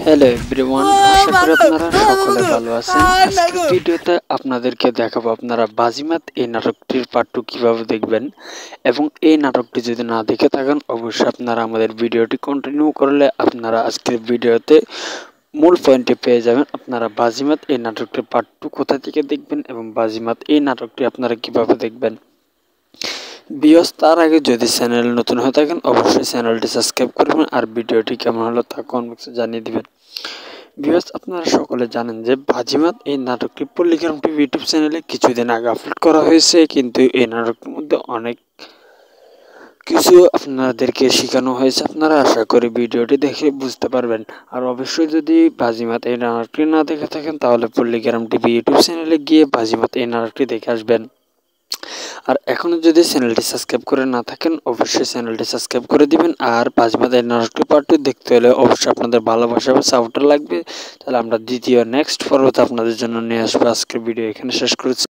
Hello everyone, আশা করি আপনারা সকলে ভালো আছেন। আজকের ভিডিওতে আপনাদেরকে দেখাবো আপনারা বাজিমাত এই নাটকটির পার্ট 2 কিভাবে দেখবেন, এবং এই নাটকটি যদি না দেখে থাকেন অবশ্যই আপনারা আমাদের ভিডিওটি কন্টিনিউ করলে আপনারা আজকের ভিডিওতে মূল পয়েন্টে পেয়ে যাবেন। আপনারা বাজিমাত এই নাটকটির পার্ট 2 কোথা থেকে দেখবেন এবং বাজিমাত এই নাটকটি আপনারা কিভাবে দেখবেন। ভিউয়ার্স, তার আগে যদি চ্যানেল নতুন হয়ে থাকেন অবশ্যই চ্যানেলটি সাবস্ক্রাইব করবেন আর ভিডিওটি কেমন হলো তা কমেন্ট বক্সে জানিয়ে দিবেন। ভিউয়ার্স, আপনারা সকলে জানেন যে বাজিমাত এই নাটকটি পল্লিগ্রাম টিভি ইউটিউব চ্যানেলে কিছুদিন আগে আপলোড করা হয়েছে, কিন্তু এই নাটকটির মধ্যে অনেক কিছু আপনাদেরকে শেখানো হয়েছে। আপনারা আশা করি ভিডিওটি দেখে বুঝতে পারবেন। আর অবশ্যই যদি বাজিমাত এই নাটকটি না দেখে থাকেন তাহলে পল্লিগ্রাম টিভি ইউটিউব চ্যানেলে গিয়ে বাজিমাত এই নাটকটি দেখে আসবেন। আর এখনও যদি চ্যানেলটি সাবস্ক্রাইব করে না থাকেন অবশ্যই চ্যানেলটি সাবস্ক্রাইব করে দিবেন। আর বাজিমাত এই নাটকটি পার্ট 2 দেখতে হলে অবশ্যই আপনাদের ভালোবাসা এবং সাপোর্ট লাগবে। তাহলে আমরা দ্বিতীয় নেক্সট পর্বতে আপনাদের জন্য নিয়ে আসবো। আজকের ভিডিও এখানে শেষ করছি।